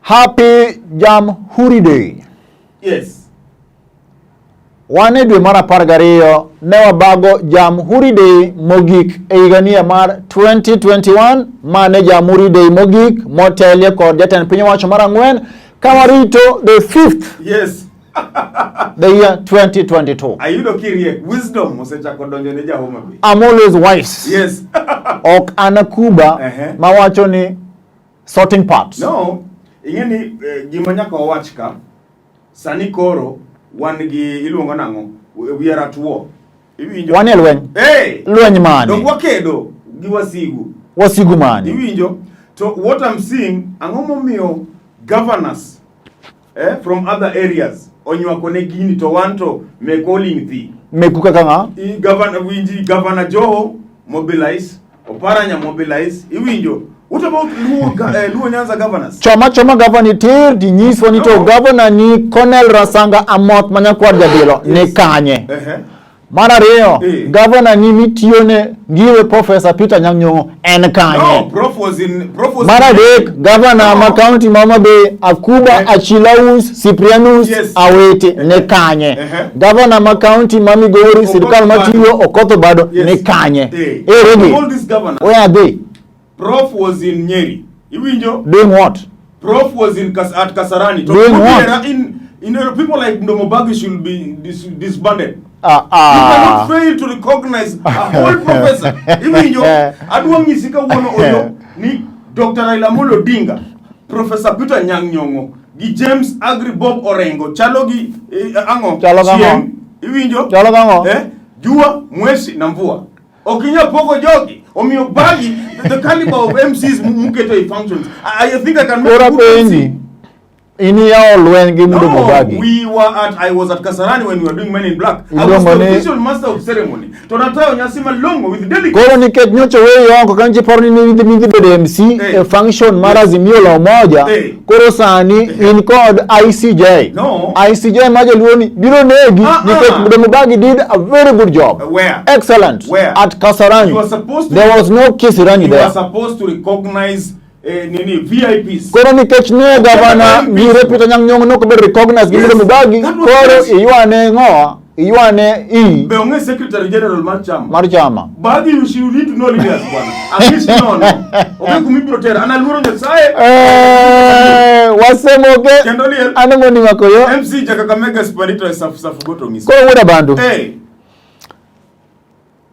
Happy Jamhuri Day. Yes. Wane dwe mar 12 ne wabago Jamhuri Day mogik e higania mar 2021 mane Jamhuri Day mogik motelie kod jatend piny owacho mar ang'wen kawarito the 5th. Yes. The year 2022. Ayudo kirie wisdom osechako donjo ne Jahoma Bay. I'm always wise. Yes. Ok anakuba mawacho ni sorting parts. No. Ingeni gima nyaka owach ka sani koro wan gi iluongo nango we are at war. Iwinjo? Wan e lweny. Hey! Lweny mane? Dong wakedo gi wasigu. Wasigu mane? Iwinjo? So what I'm seeing ang'o momiyo governors from other areas onywako ne gini to wanto me calling thi. Meku kaka nga? Governor Joho mobilize, Oparanya mobilize. Iwinjo? What about Luo Nyanza governors? Choma governor tir di nyiswa ni to governor ni Colonel Rasanga Amot manyakwar jadilo ni kanye. Mara reo, governor ni mitione giwe Professor Peter Nyang'nyong'o en kanye. No, Prof was Mara dek, governor ma county Mama Bay Akuba Achilaus Cyprianus Awete ne kanye. Governor ma county Mamigori Sirikal Matiyo Okoto Bado ne kanye. All these governors. Where are they? Prof was in Nyeri. Iwinjo? Doing what? Prof was at Kasarani. Doing what? People like Ndomobagi should be disbanded. You cannot fail to recognize a whole professor. Iwinjo? Adwangi sika wono oyo ni Dr. Ailamolo Dinga, Professor Peter Nyang'nyong'o, gi James Agri Bob Orengo, chalogi ango. Chieng. Iwinjo? Chalogango. Jua, Mwesi, na Mvua. Okinya poko jogi. Omiyo bagi, the caliber of MCs muketo functions. I think I can make a good MC. Ini ya olwengi mudo mubagi. I was at Kasarani when we were doing Men in Black. I was the official master of ceremony. Tonatayo nyasima longo with the delegate. Koro niket nyocho wewe yongo kanji porni ni midi bede MC a function mara zimio la umoja. Koro sani in code ICJ. No. ICJ majo luoni biro negi niket mudo mubagi did a very good job. Where? Excellent. Where? At Kasarani. You were supposed to. There was no kisirani there. You were supposed to recognize VIPs. Koro ni kechne governor gire Peter Nyang'nyong'o no be recognize gire mubagi koro iwane ngoa iwane be onge secretary general mar chama bagi you should need to know leaders bwana at least no oke kumibiro tera ana luoro nyasaye Osemoke anemoni makoyo MC Kakamega Spiritual safu goto ngisi koro wuda bandu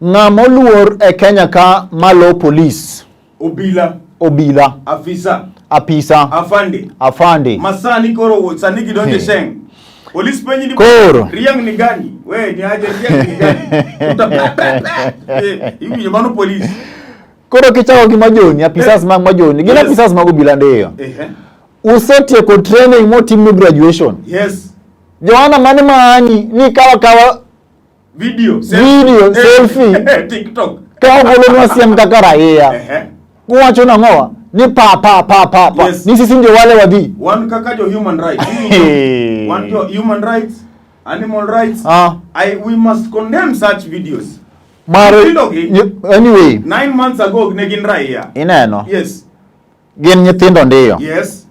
ng'amo luor e Kenya ka malo police obila apisa afande masani koro sani gidonje sheng police penyi ni koro riang ni gani we ni aje riang ni gani hivi jamano police koro kichao gi majoni apisas mag majoni gina apisas mag obila ndeyo usetieko training motim graduation Joanna mane maani ni kawa video selfie TikTok kawa golo nwasiem kaka raia kuwacho na ngoa ni pa ni sisi ndio wale wadhi one kaka jo human rights one jo human rights animal rights we must condemn such videos anyway 9 months ago negin raia ineno yes gin nyithindo ndiyo yes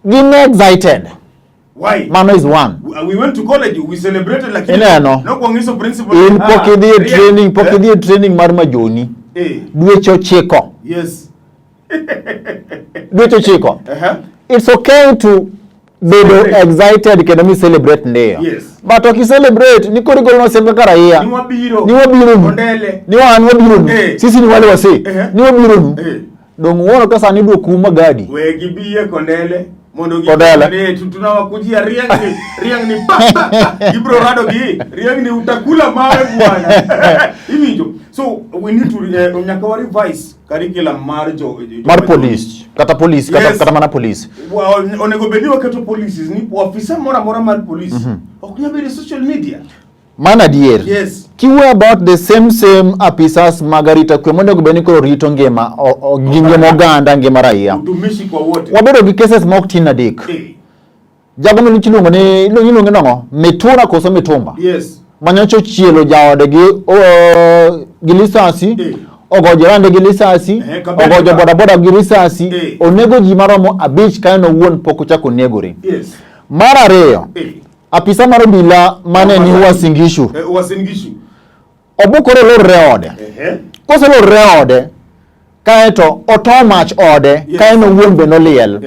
gin excited. Why? Mano is one. We went to college, we celebrated like no kuangiso principle in pokidhi training mar majoni dweche 9 yes dweche 9 it's okay to be excited kendo mi celebrate ndeyo but ok celebrate ni korigol no sembe karaia ni wabiro ondele ni wan wabiro sisi ni wale wase ni wabiro dong wono kasa ni duoku magadi we gibiye kondele mondo gidele tunawakujia riang ni ibro rado gi riang ni utakula mawe bwana hivi so we need to nyaka revise curriculum mar police kata police kata mana police onego bedi wakato police ni officer mora mar police okunya be social media mana dier kiwe about the same apisas magarita kwe mondo gubeni koro rito ngema ginge moganda ngema raia utumishi kwa wote wabedo gi cases mok tina dik jago no chilungo ni ilungo nango metuna koso metumba manyocho chielo jaode gi lisasi ogo jirande gi risasi, ogo bodaboda gi risasi, onego ji maromo 5 kae no wuon pok ochako negore. Yes. Mar ariyo, apisa mar obila mane ni Uasin Gishu. Obukore lorre ode. Kose lorre ode, kaeto otomach ode, kae no wuon be noliel.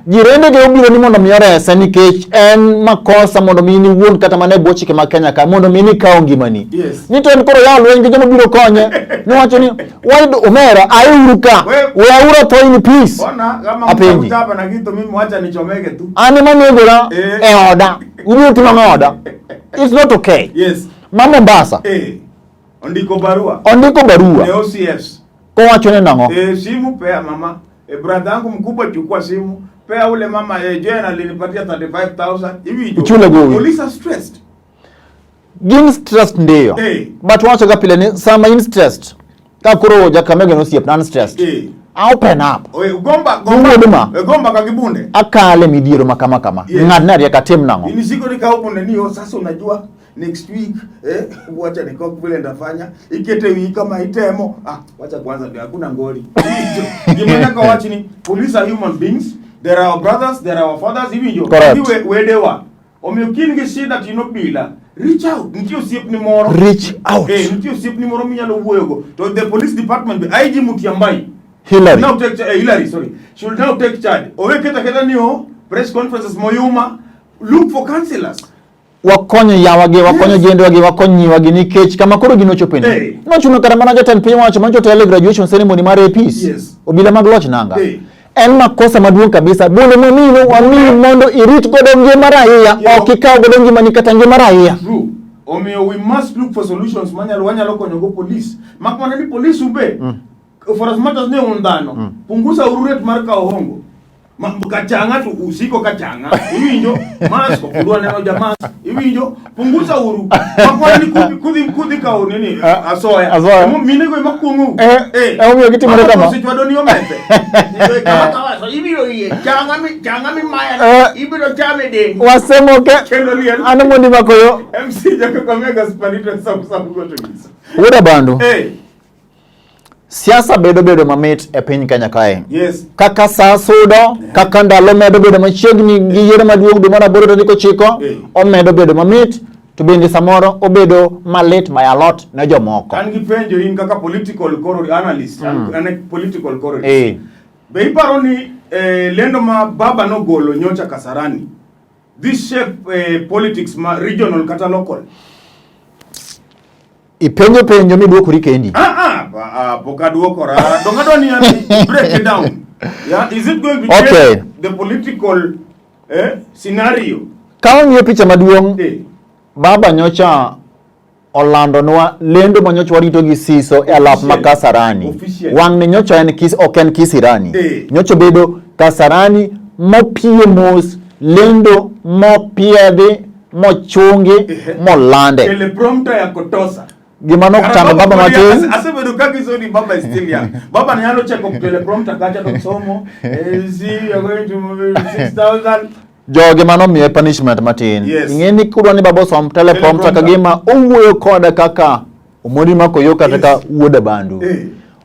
Jirende ge obiro ni mondo mi orese nikech en makosa mondo mi ni wuon kata mane bwo chike ma Kenya ka mondo mi ni kawo ngimani. Ni to en koro ya lweny gi joma biro konye. Niwacho ni why omera ayuru ka. We aura to in peace. Ona kama mtapa na kitu mimi mwacha nichomeke tu. Ani manegora oda. Ubiro timo oda. It's not okay. Yes. Mama Mombasa. Ondiko barua. OCS. Kwa wachone nango. Simu pea mama. Brother yangu mkubwa chukua simu. Pea ule mama jana alinipatia 35,000. Hivi hiyo. Police are stressed. Gin stressed ndio. But wacho gapile ni sama in stressed. Ka kuro Jakamega no siep non stressed. Open up. Gomba kagibunde. Akale midiro makama kama. Ngadna ya katim nango. Ini siko nikaopunde niyo sasa unajua next week wacha niko vile ndafanya ikete wiki kama itemo wacha kwanza hakuna ngori. Jimana kwa wachi ni police are human beings. There are our brothers, there are our fathers, even you. Wedewa. Omyokini shida tino bila. Reach out. Ntio siep ni moro. Reach out. Ntio siep ni moro minyalo wuogo. To the police department IG Mutiambai. Hillary. Now take should now take charge. Owe keta niyo press conferences moyuma. Look for counselors. Wakonyo yawage, wakonyo jendo wage, wakonyi wage nikech kama koro gino chopende. No chuno kara manager ten piny wacho mancho tele graduation ceremony mar APs. Yes. Obila magloch nanga. En makosa maduong kabisa. Bole momino wamini mondo irit godo ngima raia, okikaw godo ngima ni kata ngima raia. True. We must look for solutions wanyalo konyo go police. Makmana ni police ube. For as much as ne undano. Punguza ururet marka ohongo. Kachanga tu usiko kachanga iwinjo masko kudwa neno jamaa iwinjo punguza uru makwani kudhi ka nini asoya minego makungu omiyo gitimore kama sichwado ni omete kama so ibiro iye changa mi maya ibiro chame de Osemoke ano mondi makoyo MC Jakamega spanito sabu goto gisa woda bandu siasa bedo mamit e piny Kenya kae. Yes. Kaka saa sudo, kaka ndalo medo bedo machiegni gi yiero maduong' dwe mar 8 omedo bedo mamit to bende samoro obedo malit by a lot na jomoko. An gi penjo in kaka political analyst and political correlation. Be iparo ni lendo ma baba no golo nyocha Kasarani. This shape politics ma regional kata local. Ipenjo mi duokori kendi. Pokaduokora. Dongadoni break it down. Yeah, is it going to change the political scenario? Kawa ng'iyo picha maduong' baba nyocha Orlando nwa lendo manyocha warito gi siso e alap ma Kasarani. Wang ne nyocha en oken Kisirani. Nyocha bedo Kasarani mopie mos lendo mopiede mochungi molande. Teleprompter ya kotosa. Gimano kutamba baba matin asebedo kaki so ni baba is still young. Baba ni yalo check up teleprompter kacha to somo see you are going to 6,000 joge mano miye punishment matin. Ingeni kudwa ni baba som teleprompter kagima owuoyo koda kaka omodi mako yo kata wuoda bandu.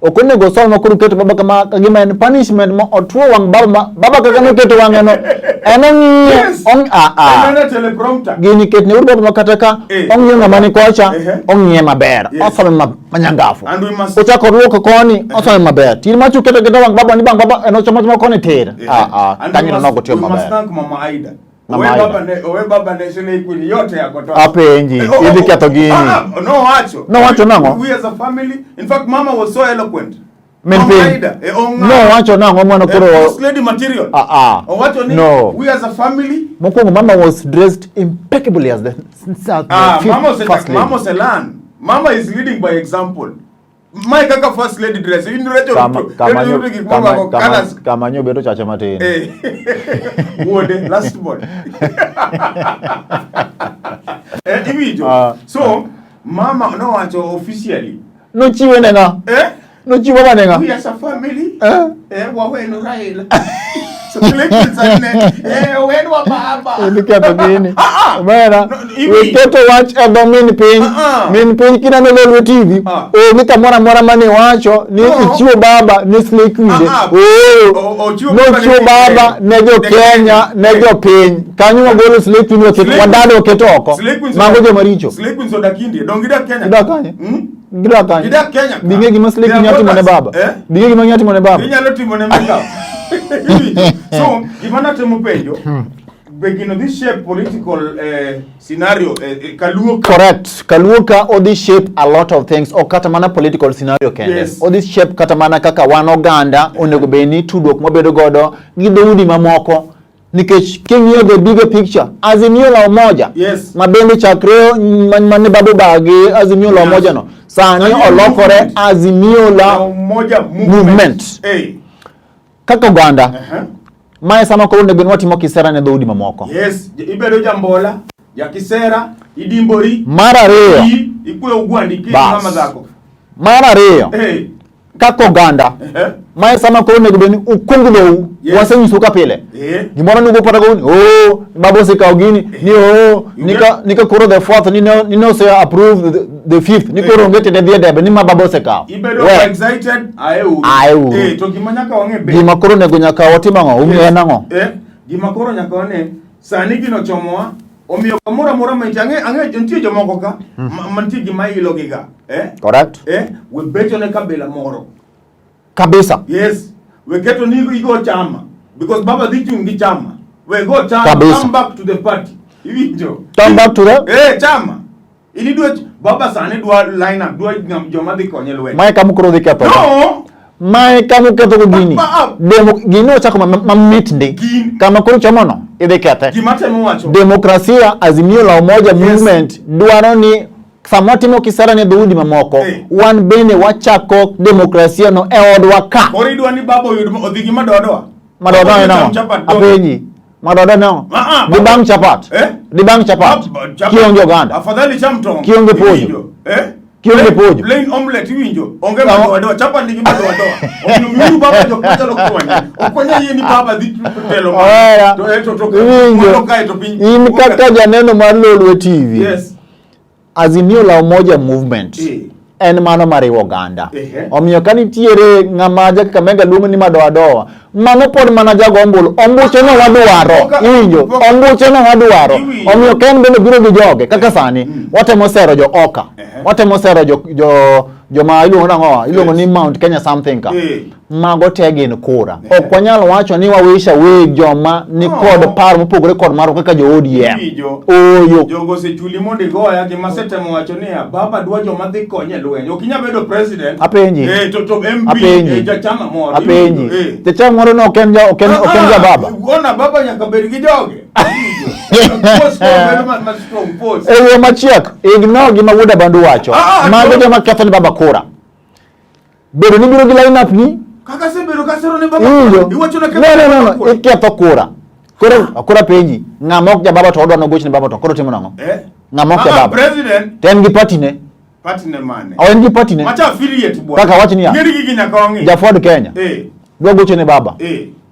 Okone go somo kuru keto baba kama kagima en punishment mo otwo wang baba kagano keto wangeno enongi ena teleprompter gini ketne urbo makata ka ongi ngamani kocha ongi maber osome manyangafu ochako ruoko koni osome maber tin machu keto wang baba ni bang baba eno chama koni ter tanyino no gotio maber. We must thank Mama Aida. Owe baba ne shule ikuni yote ya kotoa. Apenji ili kiato gini. No wacho nango. We as a family, in fact Mama was so eloquent. Mama Aida. No wacho nango mwana kuro. First lady material. Wacho ni we as a family. Mokongo Mama was dressed impeccably as the Mama Selan. Mama is leading by example. My kaka first lady dress in reto kamanyo beto chacha matin wode last one so mama no wacho officially no chiwe nenga no chiwe banenga we as a family wa wenu Raila Slay Sane. Wedwa baba. Niketho gini. Omera. Wiketo wach edho min piny kineno Lolwe TV. Onge kamoro amora mane wacho ni ichiwo baba ne Slay Queen. Nochiwo baba ne jo Kenya, ne jo piny. Kanyo wagolo Slay Queen oketo wadado oketo oko. Mago joma richo. Slay Queen soda kindi. Dongi da Kenya. Gidak Kenya. Binge gima Slay Queen yatimo ne baba. Binge gima yatimo ne baba. Inyalo timo ne makeup. So, gimana temo penjo. Begin this shape political scenario Kaluoka. Correct. Kaluoka odi shape a lot of things. O kata mana political scenario kende. Yes. Odi shape kata mana kaka wan oganda onego beni tudruok mabedo godo gi dhoudi mamoko. Nikech king'iyo the bigger picture, Azimio la Umoja. Yes. Mabende chakre mane babu bagi Azimio la Umoja no. Sani olokore Azimio la Umoja movement. Hey. Kaka Uganda. Mae sama ko onego watimo kisera ne dhoudi mamoko. Yes, ibedo jambola, ya kisera, idimbori. Mar ariyo. Ikwe ugwandi kiti mama zako. Mar ariyo. Hey. Kaka Uganda. Mae sama ko onego beni ukungulo wasenyiso ka pile. Gimoro nugo pata goni. Babo sika gini ni nika koro the fourth ni no say approve the fifth. Ni koro ngete de debe ni mababo sika. Ibedo excited aeu. To gimanyaka wange be. Gima koro nego nyaka watimo ngo umiye nango. Gima koro nyaka wane sani gino chomoa omiyo kamora mora ange ntie jomoko ka mantie gima ilo giga. Correct. We beto ne kabila moro. Kabisa. Yes. We get to go chama. Because Baba Dichungi chama. We go chama. Kabisa. Come back to the party. Come back to the? Chama. Ini do Baba Sane do line up. Do joma di konye lwe. Mae kamu kuro dike pa. No. Mae kamu keto ko gini. Gino chako mamit ndi. Kama kuro chomono. Ide kete. Gimate mwacho. Demokrasia Azimio la Umoja movement duaro ni samotimo kisara ne dhoudi mamoko. Wan bene wachako demokrasia no odwa ka. Oridwa ni babo odhigi madodoa. Madodoa no. Apenyi. Madodoa no. Dibang chapat. Dibang chapat. Kionge Uganda. Afadhali chamtongo. Kionge pojo. Kionge pojo. Plain omelette winjo. Onge madodoa. Chapat ndigi madodoa. Mimi baba jokwacha lokwanya. Okwanya yeni baba dhitu telo. Ini kaka janeno mar Lolwe TV. Yes. Azimio la Umoja movement en mano mariwo Uganda. Omiyo kanitiere ng'amaja kaka mega luongo ni madoadoa. Mano pod mana jago ombulu. Ombuche no wadwaro. Iwinjo. Ombuche no wadwaro. Omiyo ken bende biro gi joge kaka sani. Watemo sero jo oka. Watemo sero joma iluongo ni Mount Kenya something ka. Mago tegin kura. Ok wanyal wacho ni wawisha weg joma ni kod paro mopogore kod maro kaka jo ODM. Oyo. Jogo se chuli mondi goya gi masetemo wacho ni baba dwa joma dhi konye lwenyo. Okinya bedo president. Apenji. To MP jachama moro. Apenji. Jachama moro no oken ja baba. Ona baba nyaka bed gi joge. Eyo machiek ignore gima wuoda bandu wacho. Mago joma ketho ni baba kura. Bedo ni biro gi line up ni kaka se bedo kasero ne baba. Iwacho na ketho. No. Iketho kura. Kura penji. Ng'amok ja baba to odwa no goch ne baba to koro timo nango. Ng'amok ja baba. President. Ten gi party ne. Party ne mane. Awen gi party ne. Macha affiliate bwana. Kaka wachi ni ya. Ngeri gi nyaka wangi. Ja Ford Kenya. Dwa goch ne baba.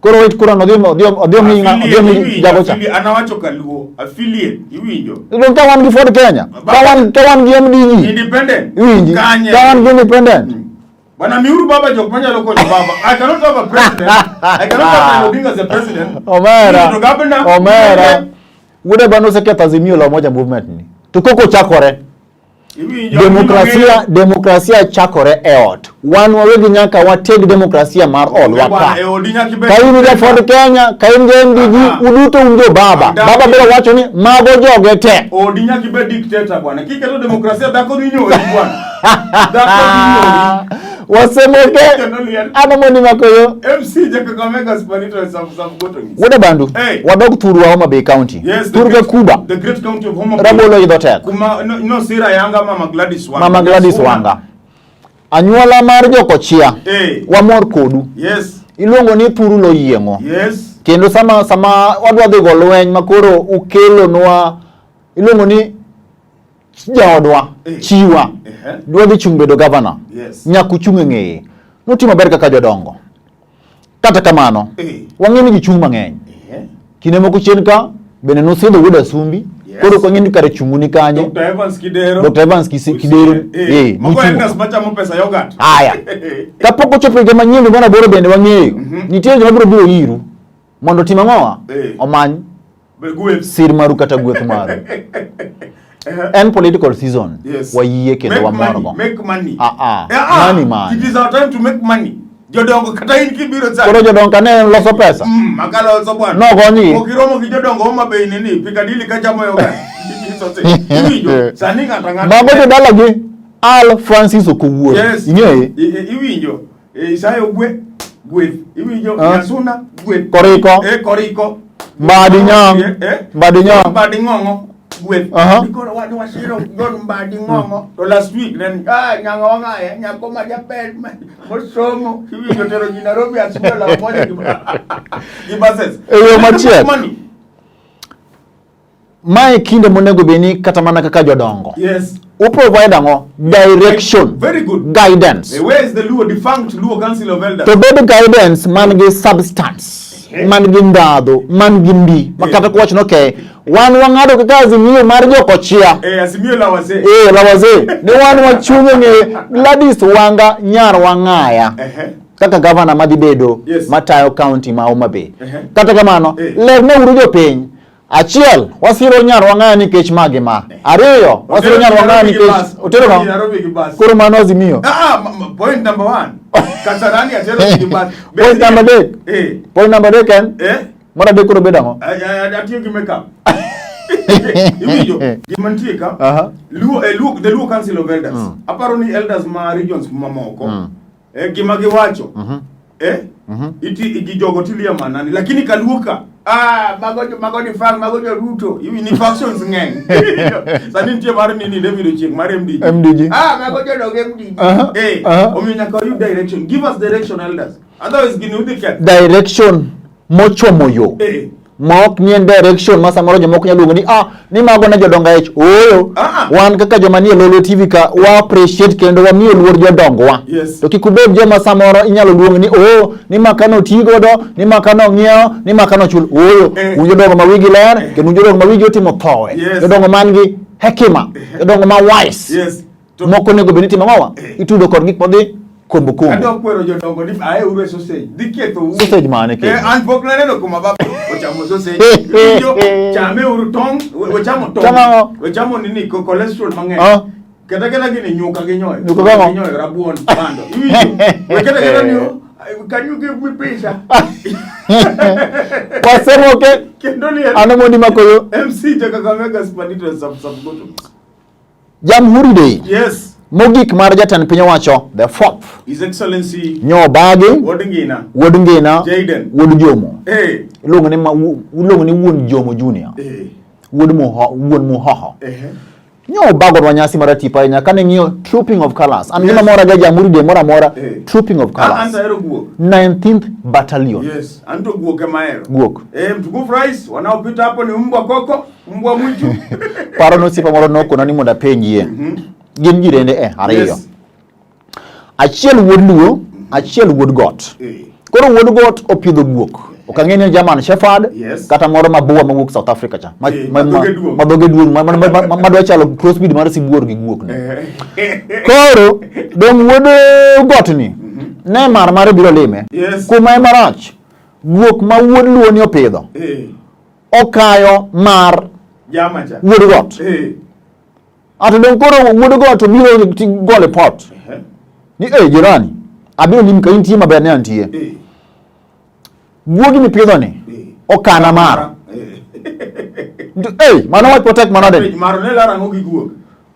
Koro wait kura no dio mi jagocha. Anawacho Kaluo affiliate iwinjo. Don't kawan gi Ford Kenya. Kawan gi MDE. Independent. Iwinji. Kawan gi independent. Bana miuru baba jokmanya loko ni baba. I cannot have a president. I cannot have Odinga as a president. Omera. Wude bano seketa Azimio la Umoja movement ni. Tukoko chakore. Demokrasia chakore eot. Wan wawegi nyaka wateg demokrasia mar olwaka. Kaini ja Ford Kenya, kaini ja MDG, uduto unjo baba. Baba bila wacho ni mago joge te. Odinya kibe dictator bwana. Kiketo demokrasia dako ninyo bwana. Dako ninyo. Osemoke adamoni makoyo MC Jakakamega Spanito some goto. Wode bandu wadog thuru wa Homa Bay County. Thuru Kuba. The great county of Homa Bay. Rabolo yidotek. Kuma no sira yanga Mama Gladys Wanga. Anyuola mar Jokochia. Wamor kodu. Yes. Iluongo ni thuru lo yiengo. Yes. Kendo sama wadwa dhi go lweny makoro ukelo nwa iluongo ni jaodwa chiwa. Dwa dhi chung bedo governor. Yes. Nyaku chung ng'eye. Notimo ber kaka jodongo. Kata kamano. Wang'eni gichung' mang'eny. Kinde moko chien ka bende nosidho wuoda sumbi. Koro kwa ng'eni kare chunguni kanye. Dr. Evans Kidero. Mago Engas machamo pesa yogurt. Aya. Kapok ochopo higa manyien bana boro bende wang'eyo. Nitie joma biro biro iru mondo tim ang'owa omany sir maru kata gweth maru. And political season. Yes. Wayie kendo wamorgo. Make money. Money man. It is our time to make money. Jodongo kata in kibiro sa. Koro jodongo kane loso pesa. Makalo loso bwana. No gonyi. Okiromo ki jodongo oma be nini Piccadilly kachamo yoga. Iwinjo. Sani ngata. Mago jodala gi Al Francis Okowuor. Yes. Ing'eye? Iwinjo. Isayo gweth. Iwinjo Yasuna gweth. Koriko. Koriko. Mbadinyang. Mbading'ong'o. With because what was you gone bad to last week then nyanga nyako majapel mosomo hivi jotero Nairobi asukula la moja kibases money mai kinde monego beni kata mana kaka jodongo. Yes. Who provide ango direction. Very good. Guidance. Where is the defunct Luo Council of Elders? To be guidance man gi substance. Man gi ndado, man gi mbi. Makata kuwacho okay. Wan wang'ado kaka azimio mar jokochia. Azimio la wazee. La wazee. Ni wan wachunge nge Gladys Wanga nyar wang'aya. Kaka governor madhi bedo matayo county ma Homa Bay. Kata kamano, lerne uru jopiny. Achiel, wasiro nyar wang'aya nikech magi ma. Ariyo, wasiro nyar wang'aya nikech otero ma. Koro mano azimio. Point number 1. Kasarani atero kibas. Point number 2. Point number 2 ken? Mara de kuro bedango. Atiyo gi makeup. Iwijo, gimantie ka. The Luo Council of Elders. Aparo ni elders ma regions mamoko. Gima giwacho. Iti jogo tilia manani lakini kaluoka. Mago ni fang, mago Ruto. Iwi ni factions ngeng. Sani ntie mara nini David Chieng, mara MDG. Mago jogo MDG. Omi nyaka you direction. Give us direction elders. Otherwise gini udike. Direction mochomo yo. Mok nien direction masa moro jomoko nyaluongo ni mago na jodonga ich. Oyo. Wan kaka joma nie Lolwe TV ka wa appreciate kendo wa miyo luor jodongo wa. Yes. To kikubed joma samoro inyalo luongo ni ni makano tigo do, ni makano ng'iewo, ni makano chul. Oyo. Jodongo ma wigi ler, kendo jodongo ma wigi otimo thoe. Jodongo man gi hekima, jodongo ma wise. Yes. Moko nego beniti mangowa. Itudo kod gik modhi kumbukumbu. Ado kwero jodongo ni ure sausage. Diketo sausage mane ke. An pok neno kuma baba ochamo sausage. Iyo chame uru tong, ochamo tong. Ochamo nini cholesterol mang'eny. Kata gini nyuka gi nyoyo. Nyoyo rabuon bando. Iyo kata ni can you give me pizza? Osemoke. Kendoni anomoni makoyo. MC Kakamega Spandito sub. Jamhuri Day. Yes. Mogik mar jatan piny owacho the fourth. His Excellency Nyobagi Wuod Ngina Jaden Wuod Jomo. Iluongo ni Wuon Jomo Junior. Wuon Muhoho. Nyobago wanyasi mara tipa ahinya kane ng'iyo trooping of colors. An gima mora ga Jamhuri Day mora trooping of colors. Anta ero guok. 19th Battalion. Yes, anto guok emaero. Guok. Mtukufu Rais wanaopita hapo ni mbwa koko, mbwa mwitu. Paro no sipa moro noko nani moda penjie. Gin jirende ariyo. Achiel wuod Luo, achiel wuod Got. Koro wuod Got opidho guok. Okang'eni German Shepherd kata moro mabuwa mawuok South Africa cha. Madhoge duong madwa chalo crossbreed mar sibuor gi guok ni. Koro dong wuod Got ni ne mar biro lime. Kuma marach. Guok ma wuod Luo ni opidho. Okayo mar wuod Got. Ato dong koro wuod Got biro gole pot. Ni jirani. Abiro lim ka intie maber ne antie. Guogi mipidho ni okana maro. Mano wach protect manade. Maro ne lara ngogi guok.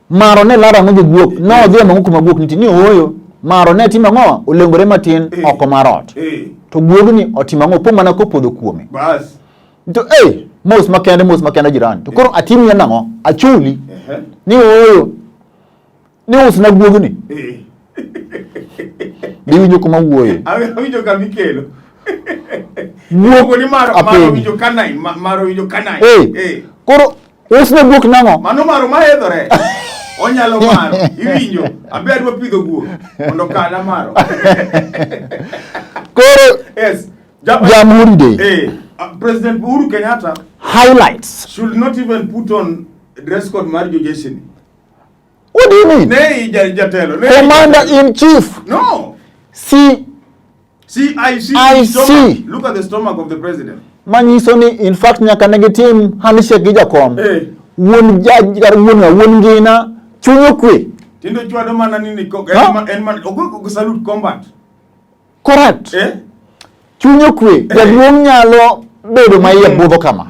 Maro ne lara ngogi guok. No dhi mangu kuma guok niti ni oyo. Maro ne timo ng'o olengore matin oko marot. To guogi ni otimo ng'o pong mana kopodho kuome. Bas. To mos makende jirani. To koro atimi yana ng'o achuli. Ni oyo. Ni usna guogi ni. Diwinjo kuma wuoyo. Awinjo kamikelo. Guok ni maro winjo kanai. Koro usne guok nango. Mano maro mahedhore. Onyalo maro. Iwinjo. Abe adwa pidho guok mondo kana maro. Koro Jamhuri Day. President Uhuru Kenyatta highlights should not even put on dress code marriage Jason. What do you mean? Commander-in-Chief. No. See. I see. Look at the stomach of the president. Manisoni, in fact, nyaka negative handshake gijakom. Won judge gar won gina chunyokwe. Tindo chwado mana nini ko salute combat. Correct. Chunyokwe. Jaduong nyalo bedo maiye budho kama.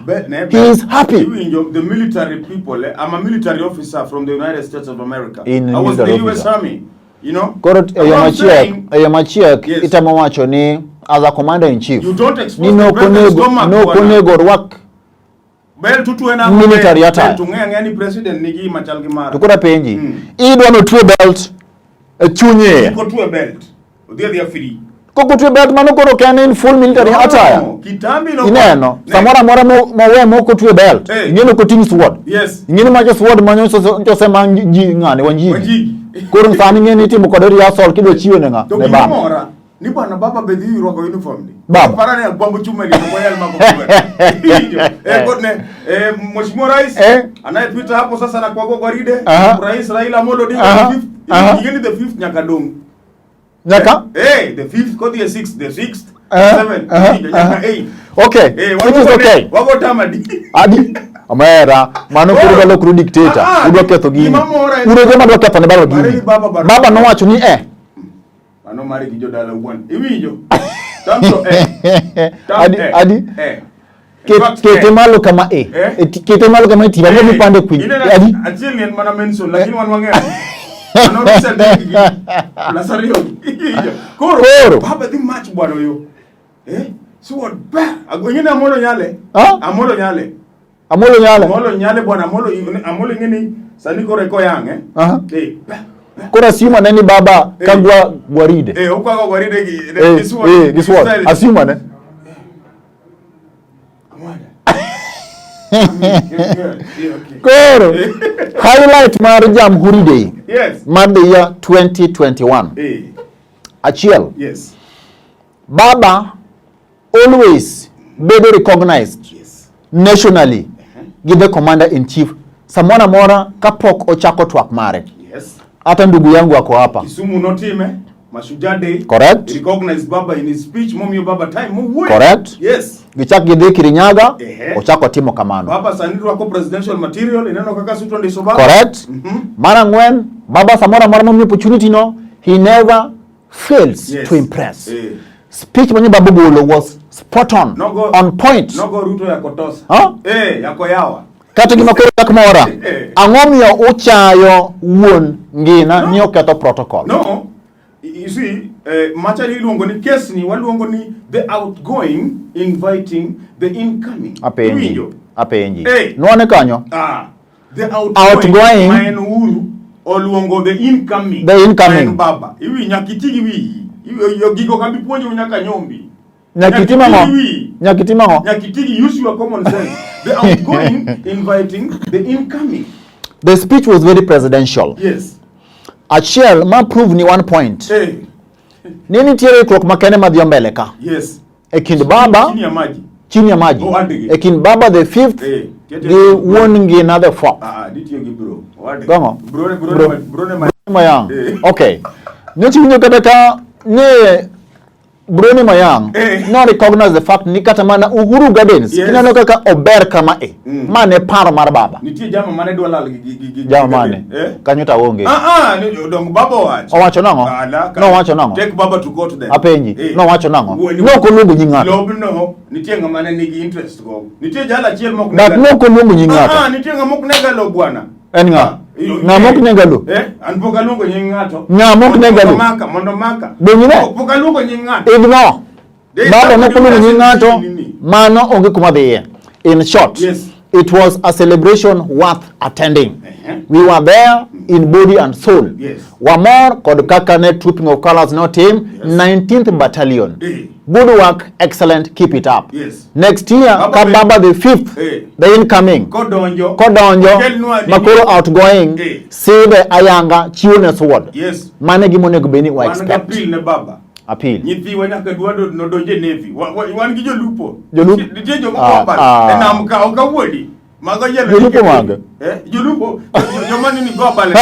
He is happy. The military people, I'm a military officer from the United States of America. I was the US Army. You know? Korot Eyamachiek itamawacho ni as a commander-in-chief. You don't expose the president's stomach. No konego work. Military attire. President nigi machal gi mara. Tukura penji. Idwa no two belt chunye. Ko two belt. They are free. Ko two belt mano koro kan in full military attire. Kitambi no. Ineno. Samora mora mo we mo ko two belt. Ngeno ko ting sword. Yes. Ngeno ma sword manyo so se manji ngane wanji. Koro mfani ngeni timu kodori ya sol kido chiwe nga. Ne ba. Ni bwana baba bedhi rwako uniform ni. Baba. Parani ya bombo chuma ni kwa yale mambo kwa. Godne Mheshimiwa Rais anayepita hapo sasa na kwa gwaride Rais Raila Amolo Odinga ngeni the 5th Nyakadong. Nyaka? The 5th kodi ya 6th, the 6th, 7th, nyaka 8. Okay. It is okay. Wago tamadi. Adi. Amera, mano kuru galo kuru dictator. Udo ketho gini. Udo jema do ketho ne baro gini. Baba no wacho ni Ano mari gijo dala one. Iwinjo. Tamto Adi. Kete malo kama Kete malo kama tiba ngo mipande kwini. Adi. Achili en mana mention lakini wan wangea. Ano risa digi. Lasario. Koro. Baba di match bwana yo. So ba. Ngine Amolo Nyale. Amolo Nyale bwana Amolo ngini sani kore ko yange. Kora sima nani baba kagwa gwaride. Ukwa gwaride gisword. Asima ne. Koro. Highlight mar Jamhuri Day. Yes. Mar the year 2021. Achiel. Yes. Baba always bedo recognized nationally give the commander-in-chief samona mora kapok ochako twak mare. Yes. Hata ndugu yangu wako hapa. Kisumu notime Mashujaa Day. Correct. Recognize Baba in his speech momio Baba time muwe. Correct. Yes. Gichak gidhi Kirinyaga ochako timo kamano. Baba saniru wako presidential material ineno kaka suto ndiso baba. Correct. Mara ngwen Baba samora mora momio opportunity no he never fails to impress. Speech mwenye Babu Bolo was spot on. On point. Nogo Ruto yako tosa. Yako yawa. Kata gima kore yakmora. Angomio uchayo wuon ngina ni oketo protocol. No. You see, machali luongo ni case ni waluongo ni the outgoing inviting the incoming. Apenji. Nuone kanyo. The outgoing maen Uhuru oluongo the incoming. The incoming. Maen Baba. Iwi nyakitigi wi. Yo gigo kambi puonjo nyaka nyombi. Nyakitigi use your common sense. The outgoing inviting the incoming. The speech was very presidential. Yes. Achiel ma prove ni one point. Nini tiere klok makene madhiyo mbele ka. Yes. Ekind Baba chini ya maji. Ekind Baba the 5th the one ngina the 4th. Ditiyo gi bro. Gongo. Bro Mayang. Okay. Nyochi winyo kataka ne Bruni Mayang no recognize the fact ni kata mana Uhuru Gardens kinano kaka ober kama mane paro mar Baba. Nitie jama mane dwa lal gi jama mane kanyuta wonge. Ni dong Baba wacho. Owacho nango? No wacho nango? Take Baba to court then. Apenji. No wacho nango? No ko luongo nyinga. No, nitie ngama ne nigi interest go. Nitie jala chiel mok nega. No ko luongo nyinga. Nitie ngama mok nega lo bwana. En nga. Ngamok negalo. An poka luongo nying ngato. Ngamok negalo. Mondo maka. Dongine. Poka luongo nying ngato. Igno. Baba no luongo nying ngato. Mano onge kuma dhiye. In short, it was a celebration worth attending. We were there in body and soul. Wamor kod kakane trooping of colors no team 19th battalion. Good work, excellent, keep it up. Next year, Baba the 5th, the incoming. Kodonjo. Makoro outgoing. See the Ayanga, Chione sword. Mane gimone gubeni wa expect. Appeal. Nyithi wa nyaka dwado no donje Navy. Wan gi jolupo. Nitie joma kwamba nam ka okawuodi. Mago yelo jolupo manga. Jolupo joma ni go bale.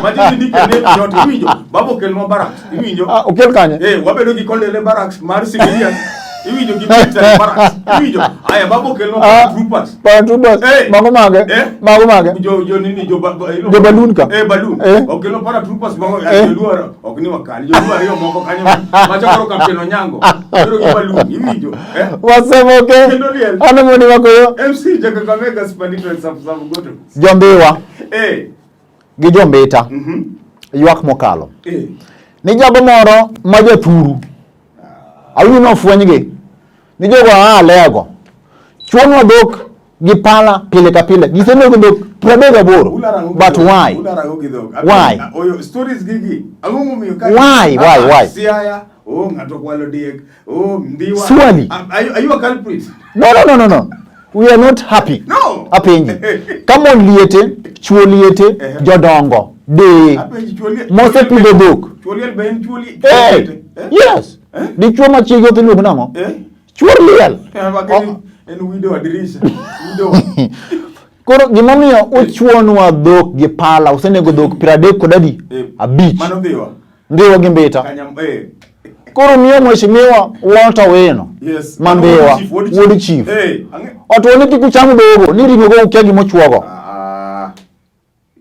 Mati ndike Navy jot iwinjo. Babo kelmo barracks. Iwinjo. Okel kanye. Wabedo gi kondele barracks mar civilian. Iwinjo gi military barracks. Iwinjo. Aya babo kelmo troopers. Mago manga. Mago manga. Jo nini jo balloon ka. Balloon. Okelo para troopers mago joluara. Okni wakali. Joluara yo moko kanyo. Machakoro kapteno nyango. Pero gi balloon. Iwinjo. Osemoke. Ano moni makoyo. MC Kakamega Spandito safu goto. Jombiwa. Gi jombita. Ywak mokalo. Ni jago moro ma jaturu. Awino fwenygi. Ni jogo lego. Chuonwa dhok gi pala pile ka pile. Gisenego dhok 38. But why? Why? Oyo stories gigi. Angumu miyo kai. Why? Siaya. Ngato kwalo diek. Ndiwa. Swali. Are you a culprit? No. We are not happy. No. Apenji. Come on liete, chuo liete, jodongo. De. Mose pide dhok. Chuoliel ben chuoli. Yes. Di chuo ma chiego tilu kunango. Chuo liel. En widow adirisha. Widow. Koro gimomiyo uchuonwa dhok gi pala, usenego dhok 30 kodadi. Abich. Mano dhiwa. Ndiwa gi mbita. Koro miyo mheshimiwa Walter Weno. Yes. Mambewa. Wood chief. Otwoni kikuchamu dogo, ni ringo go ukegi mochuogo.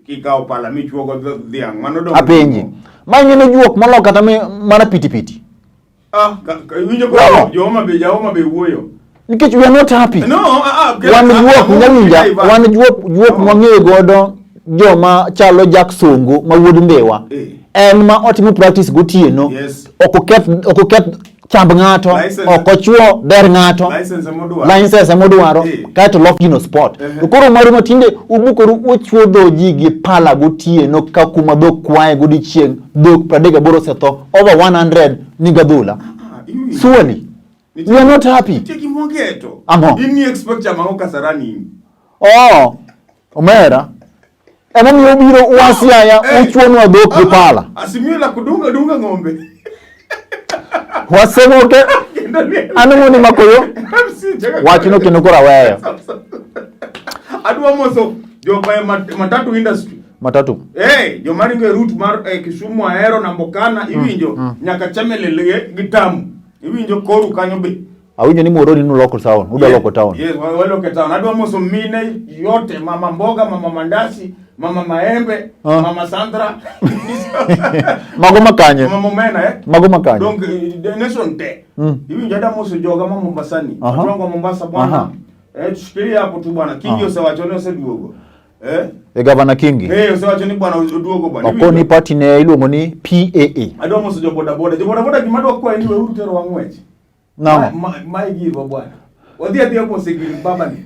Kikao pala michuogo dhiang. Mano dogo. Apenji. Manyene juok molo kata mana piti. Winjo ko joma be wuoyo. Nikech we are not happy. No, wan juok mwang'e godo joma chalo Jacksongo ma wuod Mbewa. En ma otimo practice gotieno. Yes. Okoket chamb ng'ato, okochuo der ng'ato. License modwaro. Kaito lock gino sport. Koro maru matinde ubukoru uchuodho ji gi pala gotieno ka kuma dhok kwae godichieng. Dhok 38 osetho, over 100 nigadhula. Swali. We are not happy. Tiki mwageto. Amo. Ini expect ya mango kasarani. Omera. Ema mi obiro wasiaya uchuonwa dhok gi pala. Asimila kudunga ng'ombe. Osemoke. Ano moni makoyo. Wachino kendo kora weyo. Adwa moso matatu industry. Matatu. Jomaringe route mar Kisumu Ahero na Mbokana iwinjo nyaka Chamelele gitamu. Iwinjo koru kanyo be. Awinjo ni Moroni no local town. Uda local town. Yes, local town. Adwa moso mine yote, mama mboga, mama mandasi, mama maembe, mama Sandra. Mago makanye. Mama Momena Mago makanye. Donc the nation te. Iwinjo ada moso joga mama Mombasani. Tongo Mombasa bwana. Tushikilia hapo tu bwana. Kingi osewachone oseduogo. Governor Kingi. Osewachone bwana oduogo bwana. Okoni party ne iluongo ni PAA. Adwa moso boda boda gimadwa kwa ni weuru tero wang'wech. Mai givo bwana. Odhi mo segiri baba ni.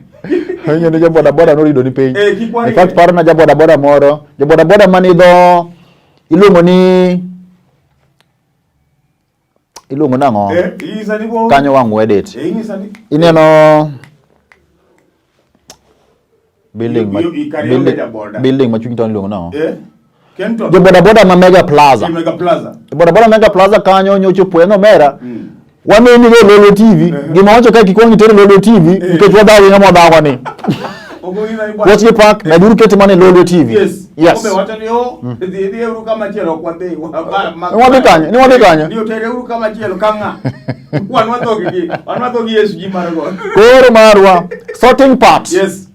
Henyo ne boda no rido ni piny. In fact paro na boda moro. Boda mani dho iluongo nango. Isani bo. Kanyo wang'u edit. Isani. Ineno building machungi town iluongo nango. Kento. Boda ma Mega Plaza. Mega Plaza kanyo nyocho pueno mera. Wame ni Lolwe TV. Gima wacho kai kikongi tere Lolwe TV. Nikech wadhawi ngamo dhawa ni. Watch the park. Na duru kete mane Lolwe TV. Yes. Obe wacho ni Dhi euru kama chielo kwa dhei. Ni wadhi kanya. Ni otere euru kama chielo kanga. Wanwadhogi Yesu ji marago. Koro marwa. Sorting parts. Yes.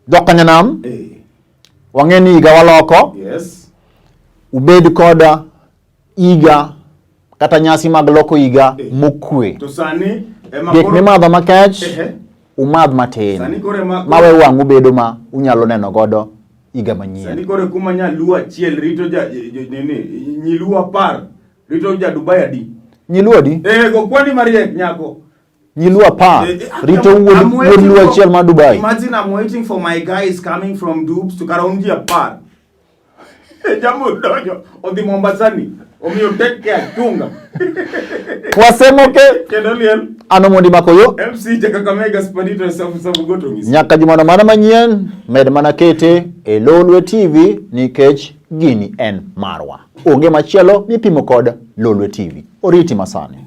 Dokanyanam. Wangeni iga waloko. Yes. Ubed koda iga kata nyasi mag loko iga mokwe. To sani gik mimadho makech umadh matin. Sani kore mawe wang'u bedo ma unyalo neno godo iga manyien. Sani kore kuma nyaluo achiel rito nyiluo 10 rito ja Dubai adi. Nyiluo di? Go kwani mariek nyako. Nyiluo 10 rito wuod luo achiel ma Dubai. Imagine I'm waiting for my guys coming from Dubs to Karaunji 10. Jamu dojo odhi Mombasani. Omiyo take care tunga. Osemoke. Kedoliel. Ano mondi makoyo. MC Kakamega Spandito safu goto ngisi. Nyaka jumano mana manyien med mana kete e Lolwe TV nikech gini en marwa. Onge machielo mipimo kod Lolwe TV. Oriti masani.